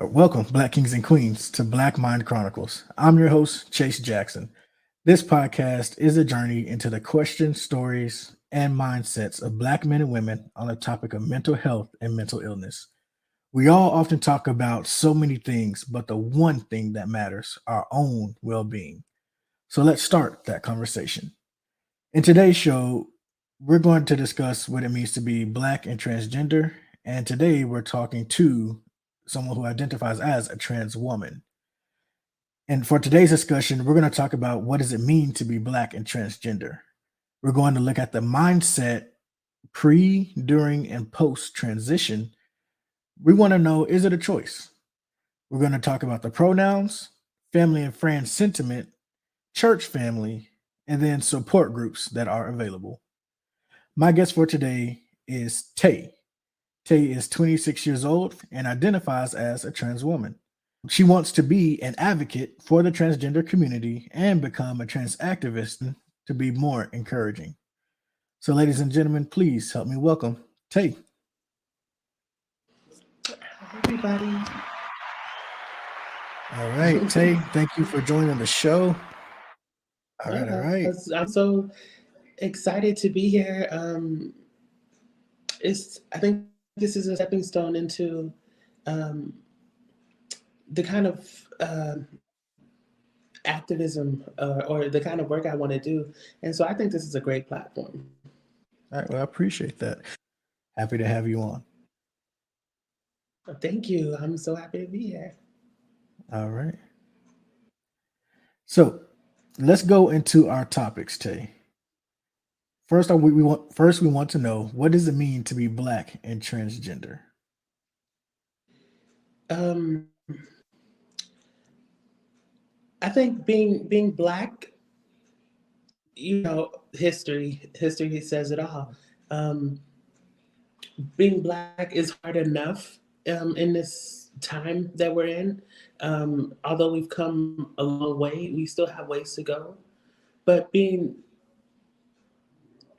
Welcome, Black Kings and Queens, to Black Mind Chronicles. I'm your host, Chase Jackson. This podcast is a journey into the questions, stories, and mindsets of Black men and women on the topic of mental health and mental illness. We all often talk about so many things, but the one thing that matters, our own well being. So let's start that conversation. In today's show, we're going to discuss what it means to be Black and transgender. And today we're talking to someone who identifies as a trans woman. And for today's discussion, we're going to talk about what does it mean to be Black and transgender. We're going to look at the mindset pre, during, and post transition. We want to know, is it a choice? We're going to talk about the pronouns, family and friends sentiment, church family, and then support groups that are available. My guest for today is Tay. Tay is 26 years old and identifies as a trans woman. She wants to be an advocate for the transgender community and become a trans activist to be more encouraging. So, ladies and gentlemen, please help me welcome Tay. Hi, everybody. All right, Tay, thank you for joining the show. All right, all right. I'm so excited to be here. I think this is a stepping stone into um, the kind of activism or the kind of work I want to do, and so I think this is a great platform. All right, well, I appreciate that. Happy to have you on. Thank you. I'm so happy to be here. All right. So let's go into our topics, Tay. First we want to know, what does it mean to be Black and transgender? Um, I think being black, history says it all. Um, Being black is hard enough in this time that we're in. Although we've come a long way, we still have ways to go. But being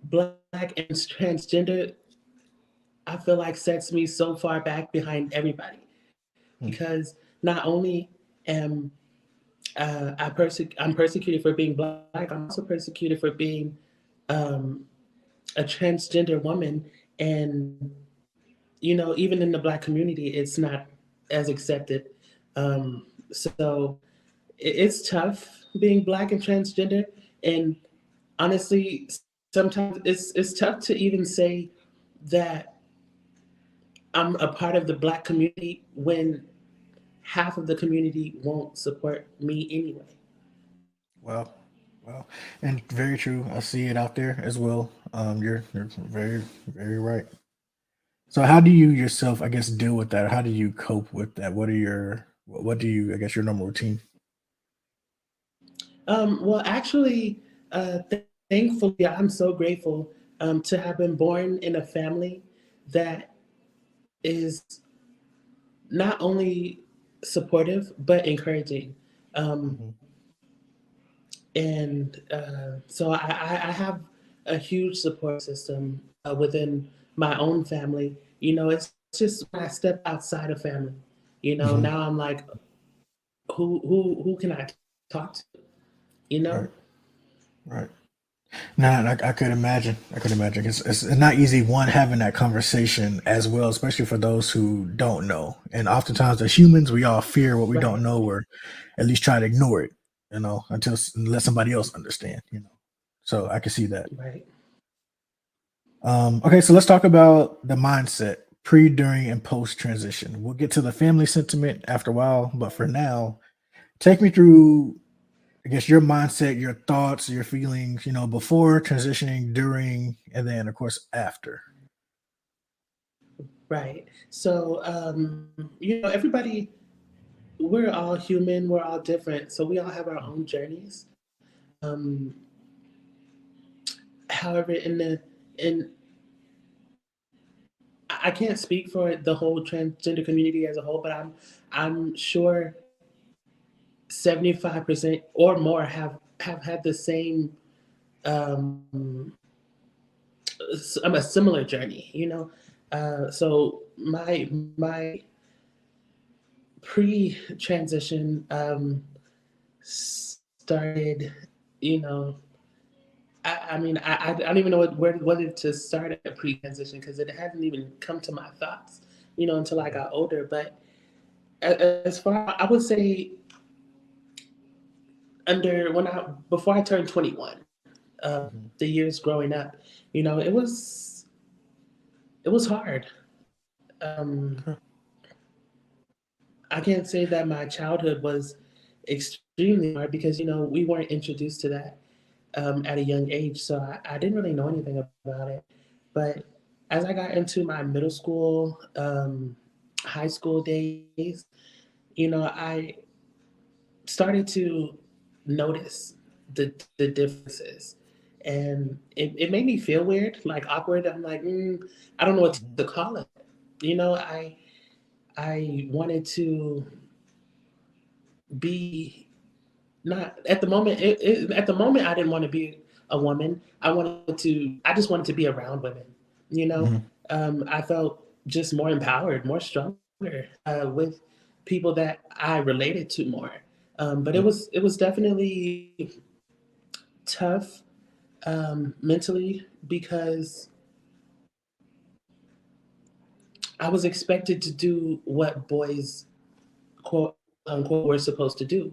black and transgender, I feel like sets me so far back behind everybody Hmm. because not only am I'm persecuted for being black, I'm also persecuted for being um, a transgender woman, and even in the black community, it's not as accepted. So it's tough being black and transgender, and honestly, sometimes it's tough to even say that I'm a part of the black community when half of the community won't support me anyway. Well, well, and very true. I see it out there as well. You're very very right. So, how do you yourself, I guess, deal with that? How do you cope with that? What do you, I guess, your normal routine? Well, actually, thankfully, I'm so grateful to have been born in a family that is not only supportive but encouraging. Um, Hmm. so I have a huge support system within my own family. It's just when I step outside of family. Hmm. Now I'm like, who can I talk to? You know? Right, right. Nah, I could imagine. I could imagine. It's not easy one having that conversation as well, especially for those who don't know. And oftentimes, as humans, we all fear what we Right, don't know, or at least try to ignore it. Until let somebody else understand. So I can see that. right. Okay, so let's talk about the mindset pre, during, and post transition. We'll get to the family sentiment after a while, but for now, take me through, I guess, your mindset, your thoughts, your feelings, before transitioning, during, and then, of course, after. Right. So, everybody, we're all human, we're all different. So, we all have our own journeys. Um, However, in, I can't speak for the whole transgender community as a whole, but I'm sure 75% or more have had the same, um, a similar journey, So my pre-transition started, you know, I mean, I don't even know whether to start at pre-transition because it hasn't even come to my thoughts, until I got older. But as far, I would say before I turned 21, Mhm. the years growing up, it was hard. Um, Okay. I can't say that my childhood was extremely hard because we weren't introduced to that at a young age, so I didn't really know anything about it. But as I got into my middle school, high school days, I started to notice the differences, and it made me feel weird, like awkward. I'm like, I don't know what to Mhm. call it. I wanted to be not at the moment. At the moment, I didn't want to be a woman. I just wanted to be around women. You know, Mhm. I felt just more empowered, more stronger with people that I related to more. But it Yep. was definitely tough mentally because I was expected to do what boys quote unquote were supposed to do.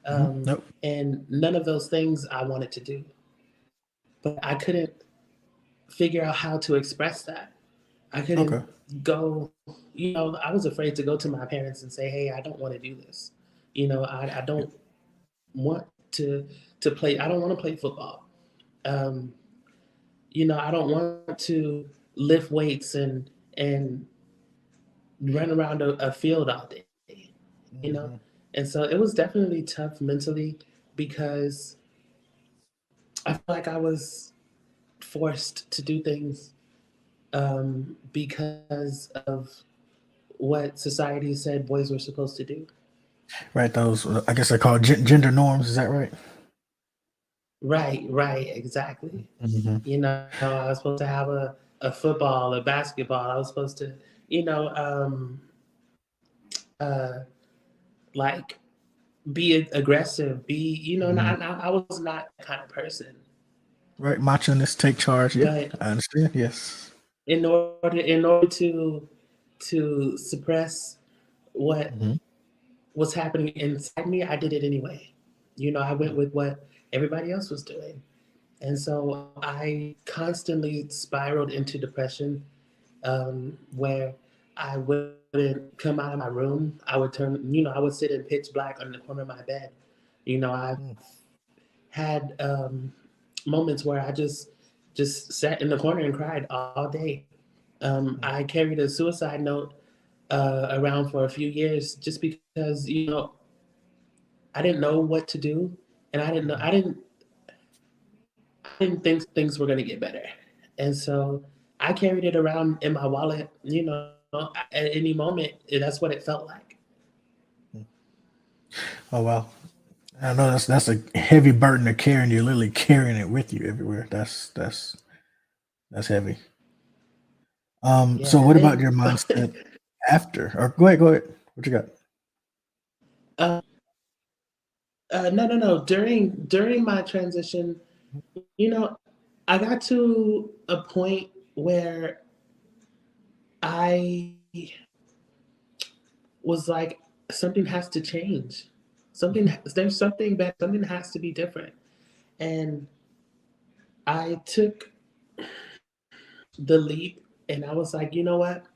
Mhm. Um, Yep. and none of those things I wanted to do. But I couldn't figure out how to express that. I couldn't Okay. go, I was afraid to go to my parents and say, hey, I don't want to do this. I Yep. don't want to to play. I don't want to play football. Um, I don't want to lift weights and run around a field all day. You know, Mhm. and so it was definitely tough mentally because I feel like I was forced to do things because of what society said boys were supposed to do. Right. Those, I guess they're called gender norms. Is that right? Right, right, exactly. Mhm. I was supposed to have a football, a basketball. I was supposed to, you know, um, uh, like be aggressive, Mhm. I was not that kind of person. Right. Macho-ness, take charge. Yeah, But I understand. Yes. in order to suppress what Mhm. was happening inside me, I did it anyway. I went Mm. with what everybody else was doing. And so I constantly spiraled into depression, where I wouldn't come out of my room. I would sit in pitch black on the corner of my bed. I've Mm. had moments where I just sat in the corner and cried all day. Mm. I carried a suicide note around for a few years just because I didn't know what to do, and I didn't know Mhm. I didn't think things were going to get better. And so I carried it around in my wallet, at any moment. That's what it felt like. Mm. Oh wow. I know that's a heavy burden to carry, and you're literally carrying it with you everywhere. That's heavy. Yeah. So And what about then, your mindset after? Or go ahead, go ahead. What you got? uh, no, no, no. During my transition, I got to a point where I was like, something has to change. Mhm. There's something better. Something has to be different. And I took the leap, and I was like, you know what?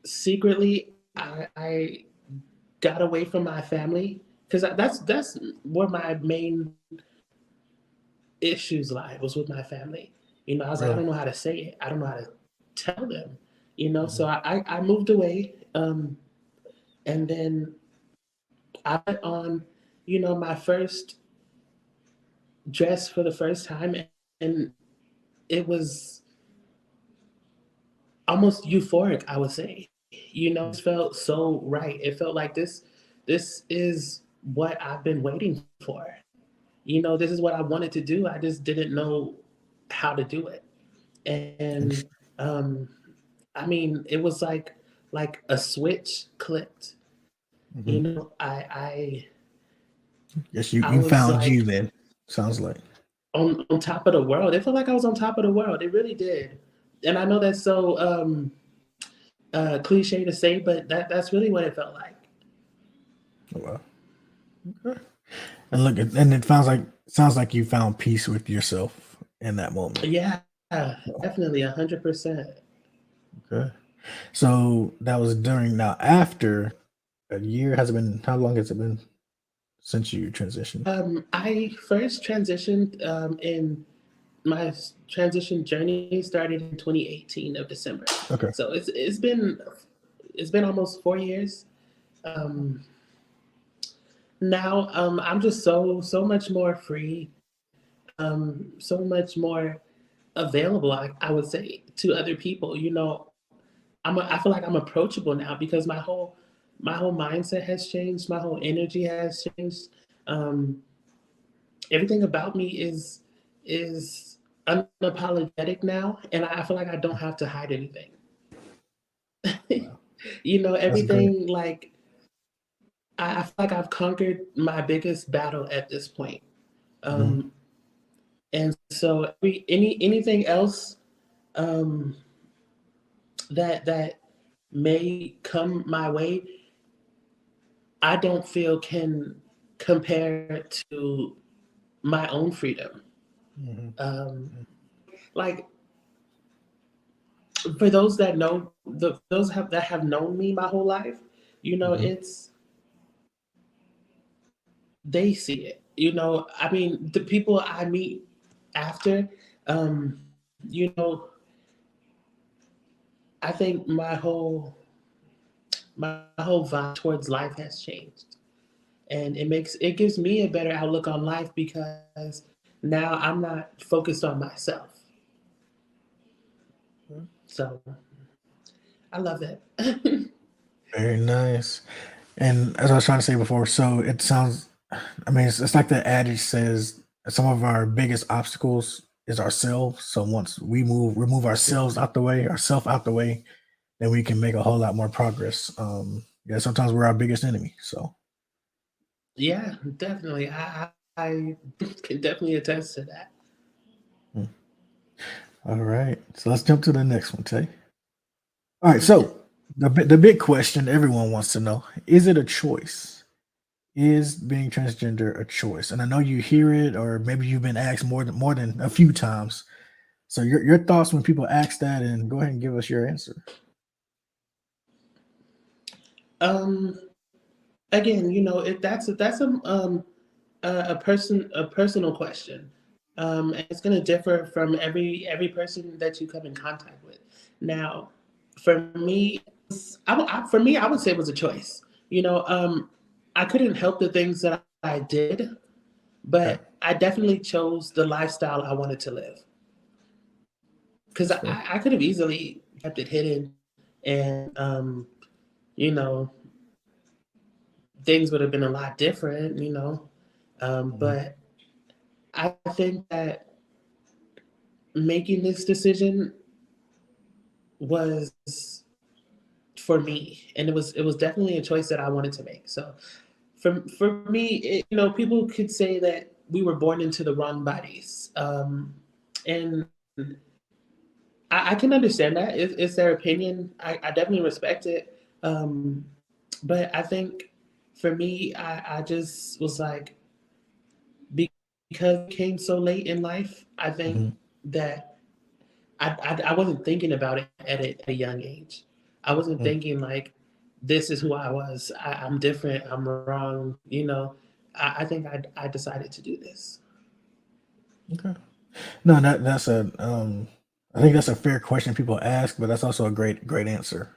Secretly, I got away from my family because that's where my main issues lie, was with my family. I was like, I don't Really? know how to say it. I don't know how to tell them. So Mhm. I moved away, and then I went on, my first dress for the first time, and it was almost euphoric, I would say. It Mm. just felt so right. It felt like this is what I've been waiting for. This is what I wanted to do. I just didn't know how to do it. And Int- um, I mean, it was like like a switch clicked. Mm-hmm. You know, Yes, I you was found you like then. Sounds like. on top of the world. It felt like I was on top of the world. It really did. And I know that's so cliche to say, but that's really what it felt like. Oh, wow. Okay. And look, and it sounds like you found peace with yourself in that moment. Yeah, Oh, definitely 100%. okay. So that was during now after a year has it been how long has it been since you transitioned? I first transitioned in my transition journey started in 2018 of December. Okay. So it's been almost 4 years. Um, now I'm just so much more free, so much more available. I would say to other people. You know, I feel like I'm approachable now because my whole mindset has changed. My whole energy has changed. Um, Everything about me is unapologetic now, and I feel like I don't have to hide anything. Wow. You know, That's great. everything like I feel like I've conquered my biggest battle at this point. Mhm. Um, and so anything else um, that may come my way, I don't feel can compare to my own freedom. Mhm. Um, like for those that know that have known me my whole life, you know, Mhm. it's they see it. You know, I mean, the people I meet after, you know, I think my whole vibe towards life has changed, and it gives me a better outlook on life because now I'm not focused on myself. So I love it. Very nice. And as I was trying to say before, so it sounds, I mean, it's like the adage says some of our biggest obstacles is ourselves. So once we remove ourselves out the way, ourself out the way, then we can make a whole lot more progress. Yeah, sometimes we're our biggest enemy. So, Yeah, definitely. I can definitely attest to that. hmm. All right. So let's jump to the next one, Tay. All right. So the big question everyone wants to know is it a choice? Is being transgender a choice? And I know you hear it, or maybe you've been asked more than a few times. So your thoughts when people ask that, and go ahead and give us your answer. Um, Again, you know, if that's a personal question, and it's going to differ from every person that you come in contact with. Now, for me, for me, I would say it was a choice. You know, I couldn't help the things that I did, Okay, but I definitely chose the lifestyle I wanted to live because that's fair. I could have easily kept it hidden, and you know, things would have been a lot different. You know, Mhm, but I think that making this decision was for me, and it was definitely a choice that I wanted to make. So for me, you know, people could say that we were born into the wrong bodies, and I can understand that. It's their opinion. I definitely respect it. But I think for me, I just was like, because it came so late in life, I think mhm, that I wasn't thinking about it at a young age. I wasn't mm, thinking like, this is who I was. I'm different. I'm wrong. You know, I think I decided to do this. okay. No, that's a I think that's a fair question people ask, but that's also a great answer.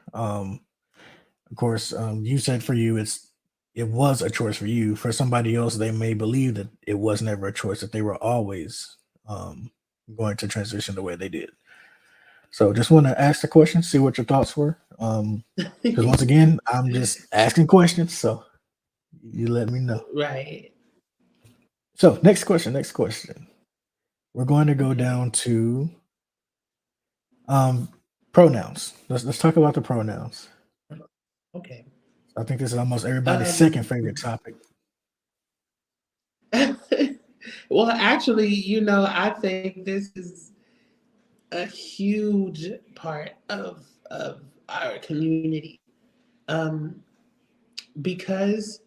Of course, you said for you it was a choice for you. For somebody else, they may believe that it was never a choice, that they were always going to transition the way they did. So just want to ask the question, see what your thoughts were. Because once again, I'm just asking questions, so you let me know. Right. So next question, next question. We're going to go Okay. down to um pronouns. Let's talk about the pronouns. Okay. I think this is almost everybody's second Um, favorite topic. well, actually, I think this is a huge part of our community, um, because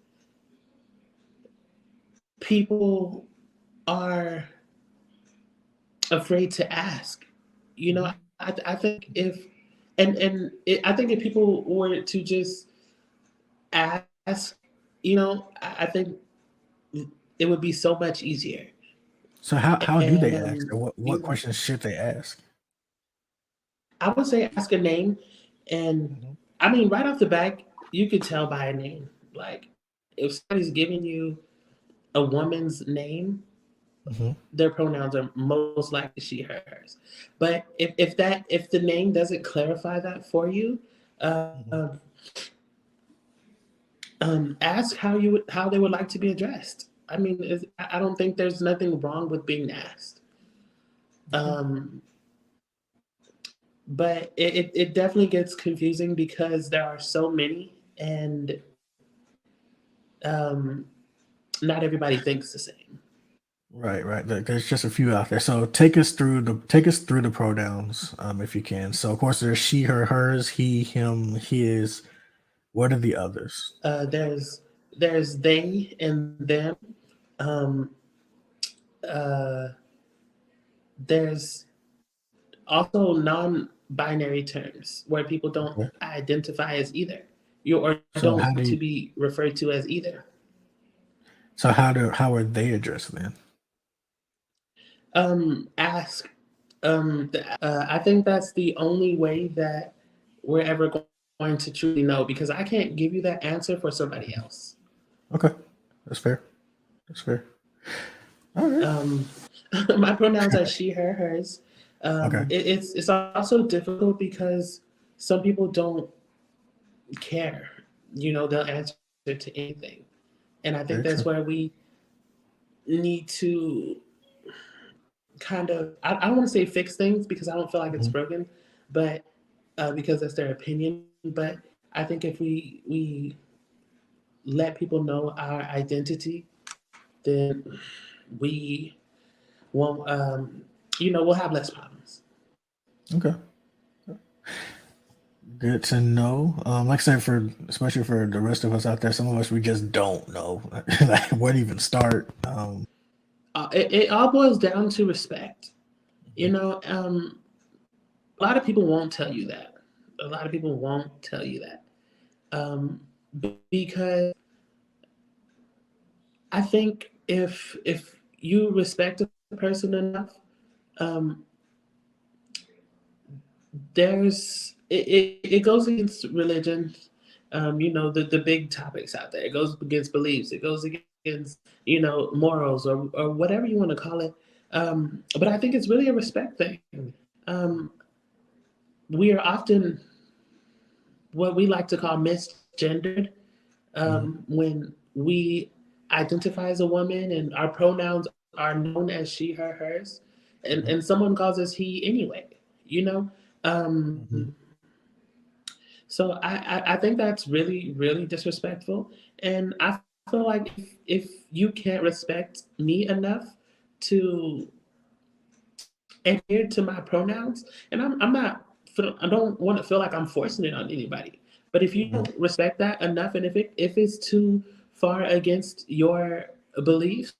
people are afraid to ask. Mhm. I think I think if people were to just ask, I think it would be so much easier. So how do And they ask? Or what questions should they ask? I would say ask a name, and Mhm. I mean, right off the back, you could tell by a name. Like, if somebody's giving you a woman's name, Mhm. their pronouns are most likely she, her, hers. But if the name doesn't clarify that for you, um, Mhm. ask how they would like to be addressed. I mean, I don't think there's nothing wrong with being asked. Okay. Um, but it definitely gets confusing because there are so many, and um, not everybody thinks the same. Right, right. There's just a few out there. So take us through the pronouns, if you can. So of course there's she, her, hers, he, him, his. What are the others? There's they and them. Um, uh, there's also non-binary terms where people don't Okay. identify as either, or So don't how want do to you, be referred to as either. so how are they addressed then? Ask. I think that's the only way that we're ever going to truly know, because I can't give you that answer for somebody Mhm. else. Okay, that's fair. That's fair. All right. Um, my pronouns are she, her, hers. Okay. It's also difficult because some people don't care. They'll answer to anything, and I think Very that's true. where we need to kind of. I don't want to say fix things because I don't feel like it's Mhm. broken, but because that's their opinion. But I think if we let people know our identity, then we won't. We'll have less problems. Okay. Good to know. Like I said, for especially for the rest of us out there, some of us we just don't know like where to even start. It all boils down to respect. You Mhm. know, a lot of people won't tell you that. A lot of people won't tell you that, because I think if you respect a person enough, um, it goes against religion. The big topics out there. It goes against beliefs. It goes against morals, or whatever you want to call it. But I think it's really a respect thing. Um, we are often what we like to call misgendered, Mhm. when we identify as a woman and our pronouns are known as she, her, hers, and Mhm. someone calls us he anyway. You know, um, Mhm. so I think that's really really disrespectful, and I feel like if you can't respect me enough to adhere to my pronouns, and I don't want to feel like I'm forcing it on anybody. But if you don't Mhm. respect that enough, and if it's too far against your beliefs,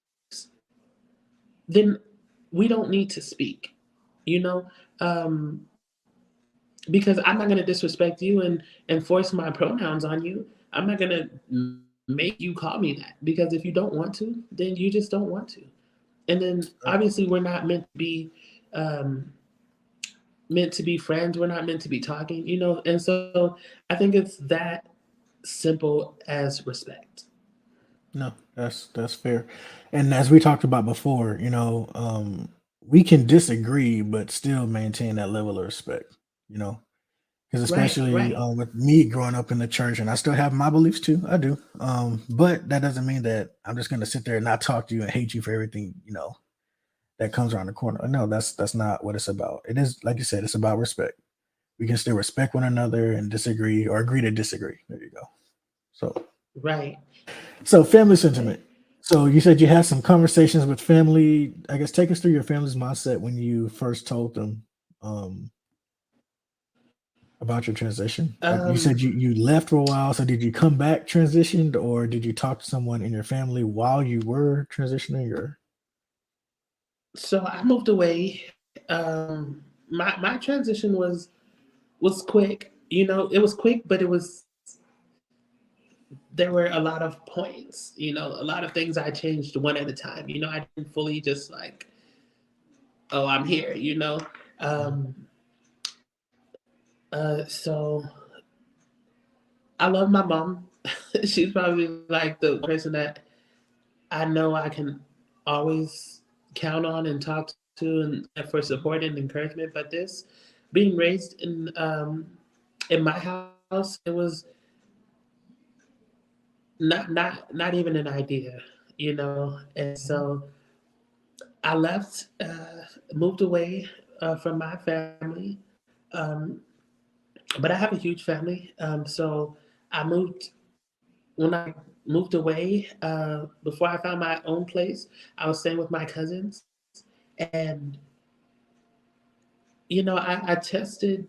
then we don't need to speak. You know, um, because I'm not going to disrespect you and force my pronouns on you. I'm not going to make you call me that, because if you don't want to, then you just don't want to. And then obviously we're not um, meant to be friends. We're not meant to be talking, And so I think it's that simple as respect. No, that's fair. And as we talked about before, we can disagree but still maintain that level of respect. You know, because Right, especially right. with me growing up in the church, and I still have my beliefs too. I do. But that doesn't mean that I'm just gonna sit there and not talk to you and hate you for everything. That comes around the corner. No, that's not what it's about. It is like you said, it's about respect. we can still respect one another and disagree or agree to disagree. There you go. So, Right. family Right. sentiment. So you said you had some conversations with family. I guess take us through your family's mindset when you first told them um, about your transition. You Um, said you left for a while. So did you come back transitioned, or did you talk to someone in your family while you were transitioning? Or so I moved away. My transition was quick. It was quick, but there were a lot of points. A lot of things I changed one at a time. I didn't fully just like, oh, I'm here. Um, so I love my mom. She's probably like the person that I know I can always count on and talk to and for support and encouragement. But this, being raised in my house, it was not even an idea. And so I left, moved away from my family, um, but I have a huge family. So I moved when I moved away. Before I found my own place, I was staying with my cousins, and I tested.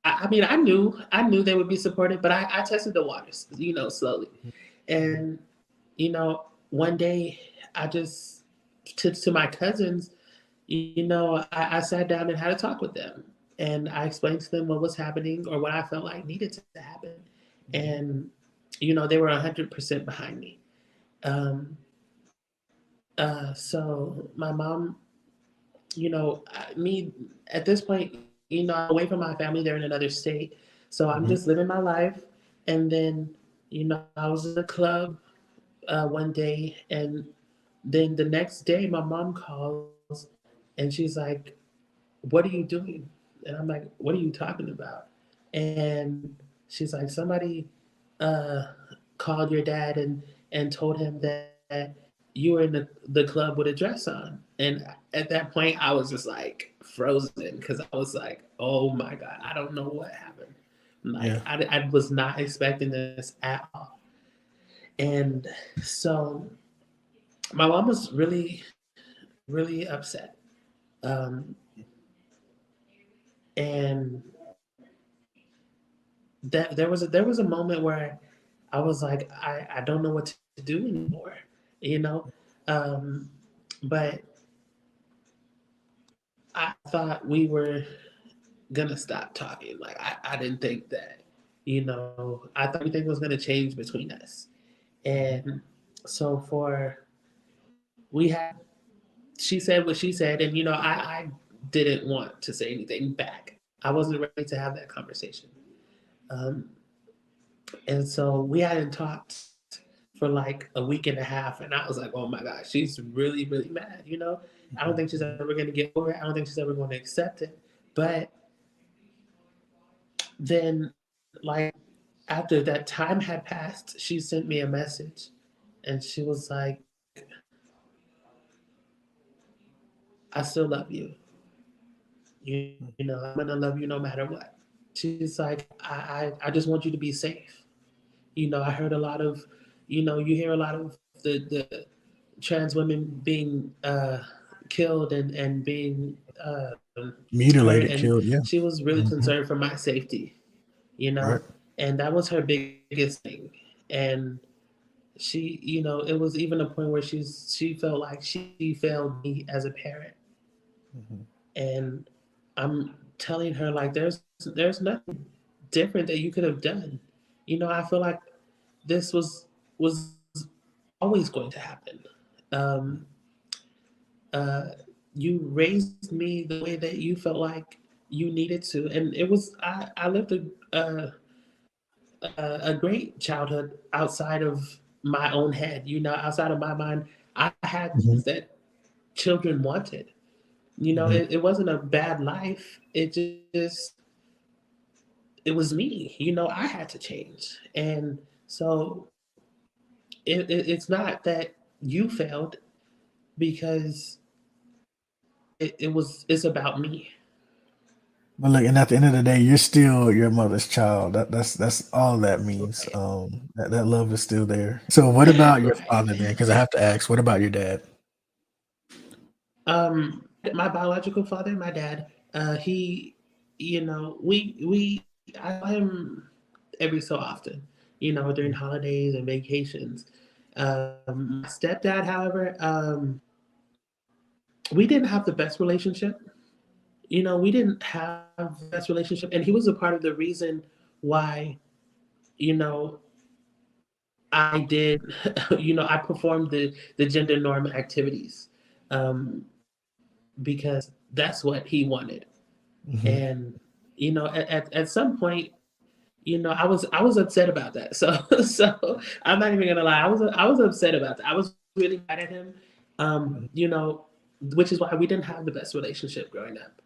I mean, I knew they would be supportive, but I tested the waters, slowly. And one day I just to my cousins, I sat down and had a talk with them, and I explained to them what was happening or what I felt like needed to happen, and they were 100% behind me. Um, so my mom, me at this point, I'm away from my family. They're in another state, so I'm Mhm. just living my life. And then, I was in a club one day, and then the next day, my mom calls, and she's like, "What are you doing?" And I'm like, "What are you talking about?" And she's like, "Somebody uh, called your dad and told him that you were in the club with a dress on." And at that point, I was just like frozen because I was like, "Oh my god, I don't know what happened." Like Yeah. I was not expecting this at all. And so my mom was really, really upset. Um, and that there was a moment where I was like, I don't know what to do anymore, you know. Um, but I thought we were gonna stop talking. Like I didn't think that, I thought everything was gonna change between us. Mhm. And so we had she said what she said, and I didn't want to say anything back. I wasn't ready to have that conversation. Um, and so we hadn't talked for like a week and a half, and I was like, oh my gosh, she's really, really mad. I don't Mhm. think she's ever going to get over it. I don't think she's ever going to accept it. But then, like, after that time had passed, she sent me a message, and she was like, I still love you. I'm going to love you no matter what. She's like, I just want you to be safe. I heard a lot of, you hear a lot of the trans women being killed and being hurt, and Mutilated, killed. she Yeah. was really concerned Mhm. for my safety, Right. and that was her biggest thing. And she, it was even a point where she felt like she failed me as a parent, Mhm. and I'm telling her like there's nothing different that you could have done. I feel like this was always going to happen. Um, uh, you raised me the way that you felt like you needed to, and I lived a great childhood outside of my own head. Outside of my mind, I had Mhm. things that children wanted. Mhm. It wasn't a bad life. It was me. I had to change, and so it's not that you failed because it's about me. But look, and at the end of the day, you're still your mother's child. That's all that means. Right. That love is still there. So, what about your Right. father then? Because I have to ask, what about your dad? My biological father, my dad, he, I saw him every so often, during holidays and vacations. My stepdad, however, we didn't have the best relationship. We didn't have the best relationship, and he was a part of the reason why, you know, I did, I performed the gender norm activities, because that's what he wanted. Hmm. And at some point, I was upset about that. So I'm not even gonna lie, I was upset about that. I was really mad at him. Which is why we didn't have the best relationship growing up.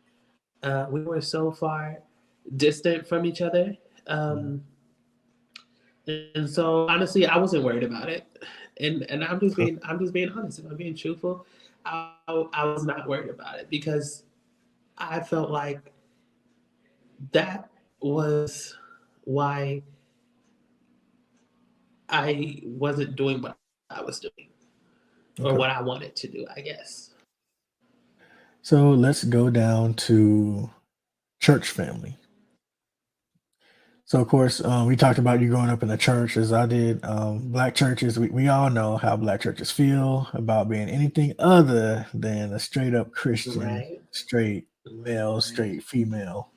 We were so far distant from each other. And so honestly, I wasn't worried about it. And I'm just being honest. If I'm being truthful, I was not worried about it because I felt like that was why I wasn't doing what I was doing or what Okay. I wanted to do, I guess. So let's go down to church family. So of course, we talked about you growing up in the church as I did. Black churches, we all know how black churches feel about being anything other than a straight up Christian, Right. straight male, straight female.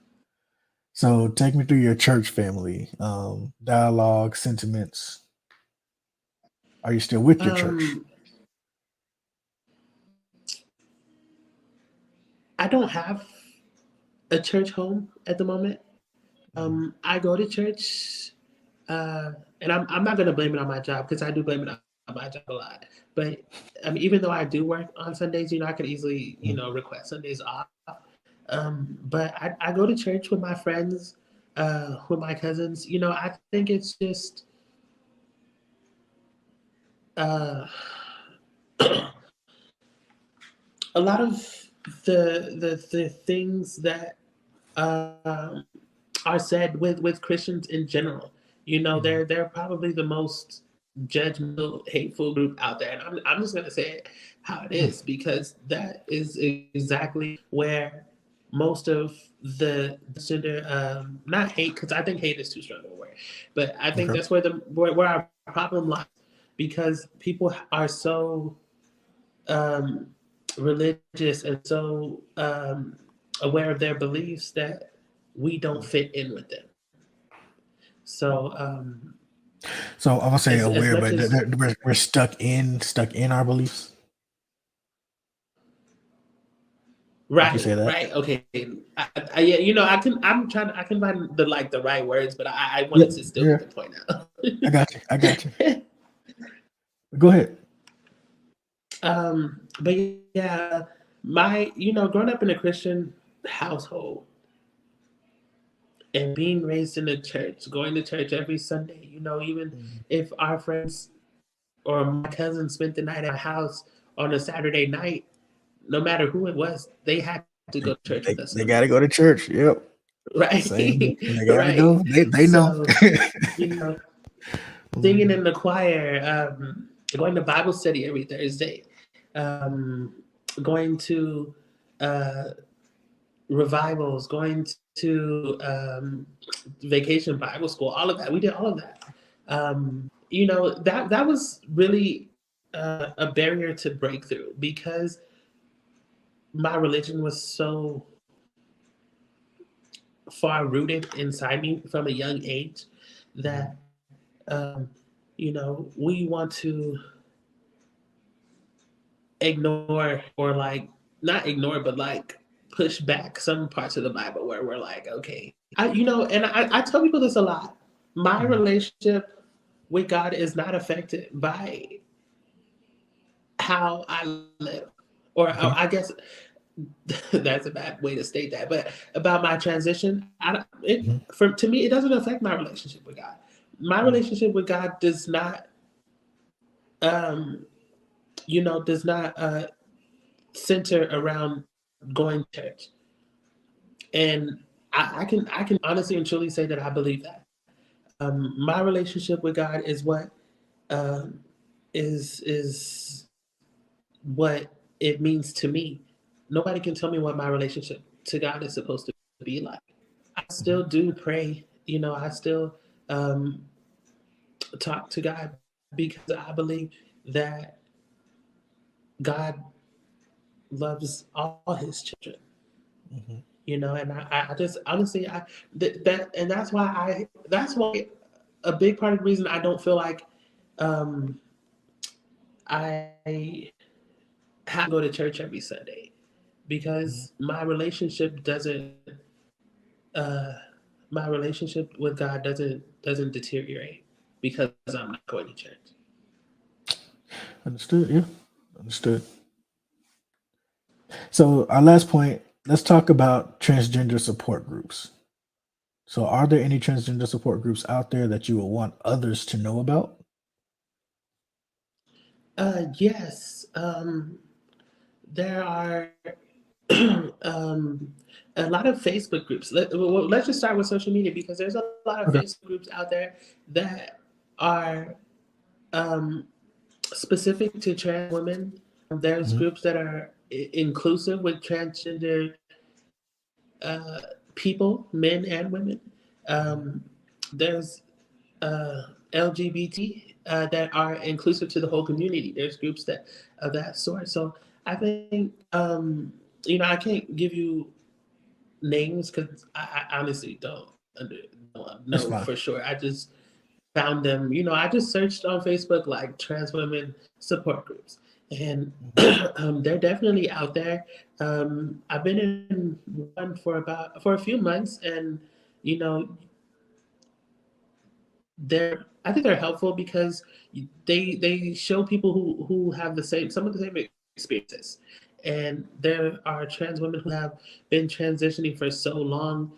So take me through your church family, dialogue, sentiments. Are you still with your church? Um, I don't have a church home at the moment. Mhm. I go to church, and I'm not gonna blame it on my job because I do blame it on my job a lot. But I mean, even though I do work on Sundays, I could easily request Sundays off. But I go to church with my friends, with my cousins. I think it's just uh, a lot of the things that are said with Christians in general. Mhm. They're probably the most judgmental, hateful group out there, and I'm just gonna say it how it Mhm. is because that is exactly where most of the gender not hate because I think hate is too strong of a word, but I think Okay. that's where our problem lies because people are so um, religious and so aware of their beliefs that we don't fit in with them. So So I'm gonna say as aware, much but as we're stuck in our beliefs. Would you say right, that? right, okay. Yeah, I can find the right words, but I Yeah, wanted to still yeah. get the point out. I got you. I got you. Go ahead. But yeah, growing up in a Christian household and being raised in the church, going to church every Sunday, even Mhm. if our friends or my cousins spent the night at my house on a Saturday night, no matter who it was, they had to go to They, church with us in the they morning. got to go to church. Yep. Right. Same. They got to Right. go. They know. So, you know, singing Mhm. in the choir, going to Bible study every Thursday, um, going to uh, revivals, going to vacation Bible school, all of that. We did all of that. That was really a barrier to break through because my religion was so far rooted inside me from a young age that we want to ignore or like not ignore but like push back some parts of the Bible where we're like, okay, I tell people this a lot. My Mhm. relationship with God is not affected by how I live, or Okay. I guess that's a bad way to state that. But about my transition, Mhm. to me, it doesn't affect my relationship with God. My Mhm. relationship with God um, does not center around going to church. And I can honestly and truly say that I believe that. My relationship with God is what um, is what it means to me. Nobody can tell me what my relationship to God is supposed to be like. I still Mhm. do pray. I still um, talk to God because I believe that God loves all His children. Mhm. And I just honestly that and that's why a big part of the reason I don't feel like um, I have to go to church every Sunday Mhm. because uh, my relationship with God doesn't deteriorate because I'm not going to church. Understood. Yeah. Understood. So our last point, let's talk about transgender support groups. So are there any transgender support groups out there that you would want others to know about? Yes, there are um, a lot of Facebook groups. Let's just start with social media because there's a lot of Okay. Facebook groups out there that are um, specific to trans women. There's Mhm. groups that are inclusive with transgender people, men and women. Mhm. Um, there's LGBT that are inclusive to the whole community. There's groups that of that sort. So I think I can't give you names because I honestly don't That's know fine. for sure. I just found them. I just searched on Facebook like trans women support groups, and Mhm. they're definitely out there. I've been in one for a few months, and you know I think they're helpful because they show people who have some of the same experiences, and there are trans women who have been transitioning for so long,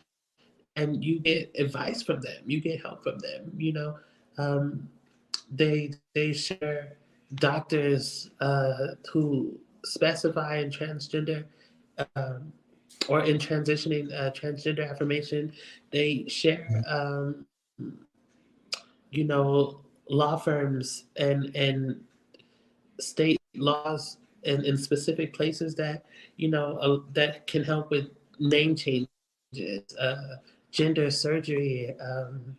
and you get advice from them, you get help from them. Um, they share doctors who specify in transgender um, or in transitioning transgender affirmation. They share Mhm. law firms and state laws in specific places that that can help with name changes, gender surgery, and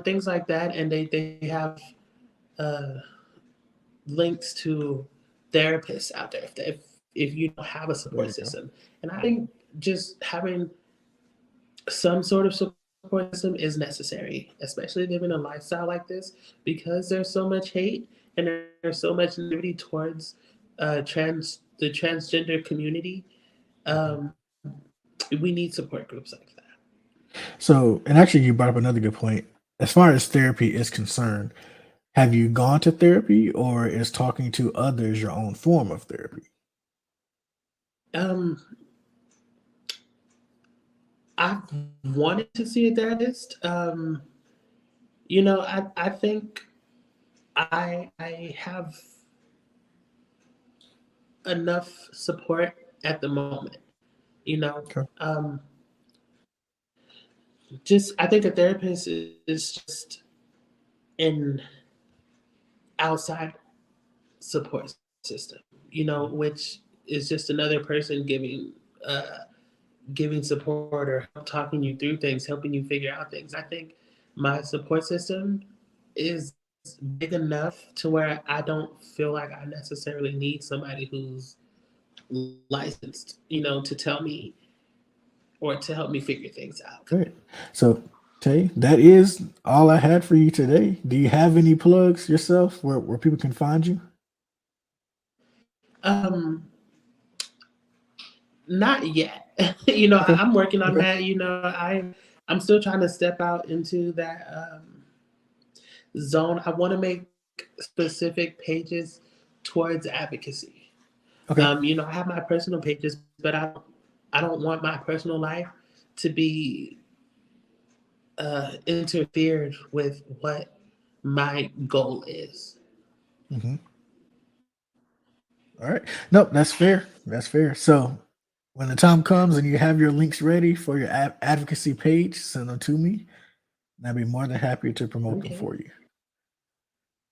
things like that. And they have uh, links to therapists out there if you don't have a There support you go. system. And I think just having some sort of support system is necessary, especially living a lifestyle like this, because there's so much hate and there's so much negativity towards the transgender community. Mhm. Um, we need support groups like that. So, and actually, you brought up another good point. As far as therapy is concerned, have you gone to therapy or is talking to others your own form of therapy? Um, I've wanted to see a therapist. I think I have enough support at the moment. You know, Okay. um, just I think a therapist is just an outside support system. Which is just another person uh, giving support or talking you through things, helping you figure out things. I think my support system is big enough to where I don't feel like I necessarily need somebody who's licensed, to tell me or to help me figure things out. Great. So, Tay, that is all I had for you today. Do you have any plugs yourself where people can find you? Um, not yet. Okay. I'm working on Okay. that. I'm still trying to step out into that zone. I want to make specific pages towards advocacy. Okay. I have my personal pages, but I don't want my personal life to be interfered with what my goal is. Mhm. All right. Nope, that's fair. That's fair. So, When the time comes and you have your links ready for your advocacy page, send them to me, and I'd be more than happy to promote them for you.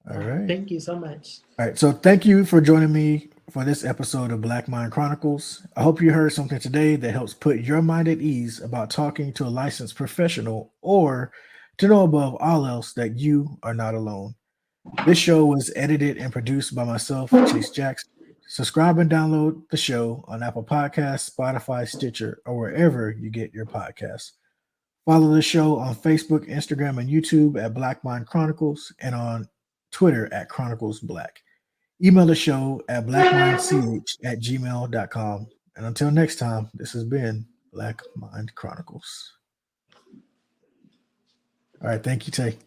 All right. Thank you so much. All right. So thank you for joining me for this episode of Black Mind Chronicles. I hope you heard something today that helps put your mind at ease about talking to a licensed professional, or to know above all else that you are not alone. This show was edited and produced by myself, Chase Jackson. Subscribe and download the show on Apple Podcasts, Spotify, Stitcher, or wherever you get your podcasts. Follow the show on Facebook, Instagram, and YouTube at Black Mind Chronicles, and on Twitter at Chronicles Black. Email the show at blackmindch@gmail.com. And until next time, this has been Black Mind Chronicles. All right. Thank you, Tay.